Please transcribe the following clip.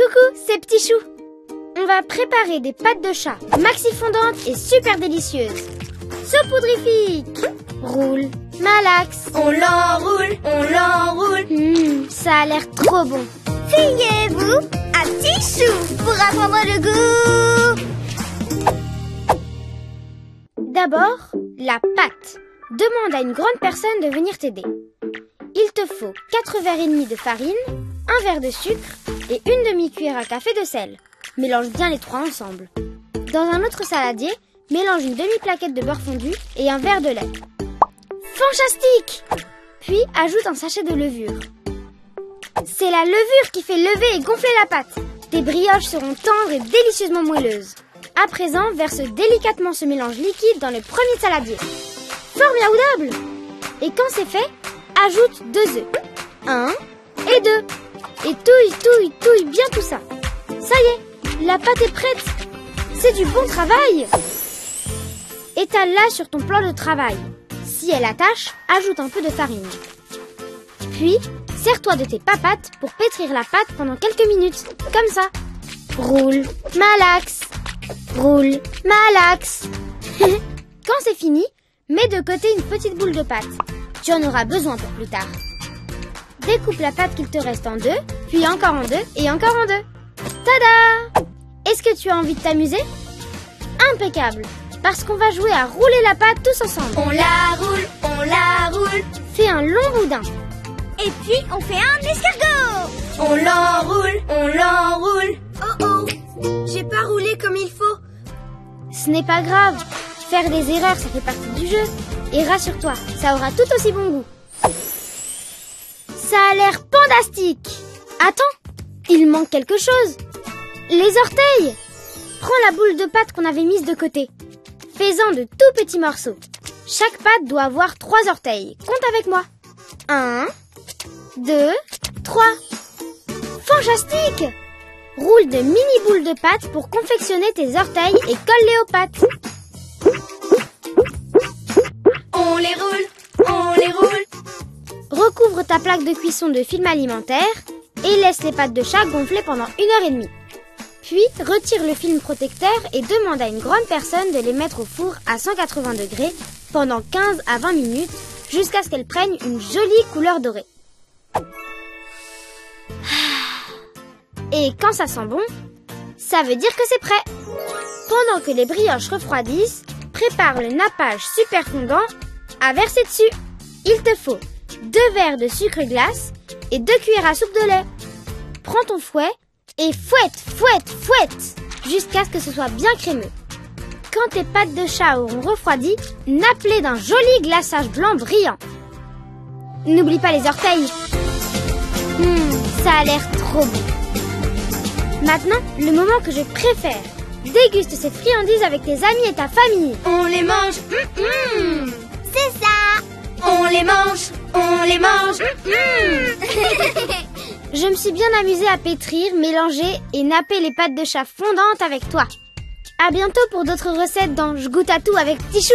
Coucou, c'est Petit Chou. On va préparer des pâtes de chat maxi fondantes et super délicieuses. Saupoudrifique. Roule, malaxe. On l'enroule, Ça a l'air trop bon. Fiez-vous à Petit Chou pour apprendre le goût. D'abord, la pâte. Demande à une grande personne de venir t'aider. Il te faut 4 verres et demi de farine, 1 verre de sucre et une demi-cuillère à café de sel. Mélange bien les 3 ensemble. Dans un autre saladier, mélange une demi-plaquette de beurre fondu et un verre de lait. Fantastique! Puis ajoute un sachet de levure. C'est la levure qui fait lever et gonfler la pâte. Tes brioches seront tendres et délicieusement moelleuses. À présent, verse délicatement ce mélange liquide dans le premier saladier. Formidable! Et quand c'est fait, ajoute 2 œufs. 1 et 2. Et touille bien tout ça. Ça y est, la pâte est prête. C'est du bon travail. Étale-la sur ton plan de travail. Si elle attache, ajoute un peu de farine. Puis, sers-toi de tes papates pour pétrir la pâte pendant quelques minutes. Comme ça. Roule, malaxe. Roule, malaxe. Quand c'est fini, mets de côté une petite boule de pâte. Tu en auras besoin pour plus tard. Découpe la pâte qu'il te reste en 2, puis encore en 2 et encore en 2. Tada! Est-ce que tu as envie de t'amuser? Impeccable! Parce qu'on va jouer à rouler la pâte tous ensemble. On la roule. Fais un long boudin. Et puis on fait un escargot. On l'enroule. Oh, j'ai pas roulé comme il faut. Ce n'est pas grave. Faire des erreurs, ça fait partie du jeu. Et rassure-toi, ça aura tout aussi bon goût. Ça a l'air fantastique. Attends, il manque quelque chose. Les orteils. Prends la boule de pâte qu'on avait mise de côté. Fais-en de tout petits morceaux. Chaque pâte doit avoir 3 orteils. Compte avec moi. 1, 2, 3. Fantastique! Roule de mini boules de pâte pour confectionner tes orteils et colle-les aux pâtes. On les roule. Recouvre ta plaque de cuisson de film alimentaire et laisse les pâtes de chat gonfler pendant 1h30. Puis, retire le film protecteur et demande à une grande personne de les mettre au four à 180 degrés pendant 15 à 20 minutes jusqu'à ce qu'elles prennent une jolie couleur dorée. Et quand ça sent bon, ça veut dire que c'est prêt. Pendant que les brioches refroidissent, prépare le nappage super fondant à verser dessus. Il te faut 2 verres de sucre glace et 2 cuillères à soupe de lait. Prends ton fouet et fouette jusqu'à ce que ce soit bien crémeux. Quand tes pâtes de chat auront refroidi, nappe-les d'un joli glaçage blanc brillant. N'oublie pas les orteils. Ça a l'air trop bon. Maintenant, le moment que je préfère. Déguste cette friandise avec tes amis et ta famille. On les mange. C'est ça. On les mange. Je me suis bien amusée à pétrir, mélanger et napper les pâtes de chat fondantes avec toi. À bientôt pour d'autres recettes dans Je goûte à tout avec Petit Chou.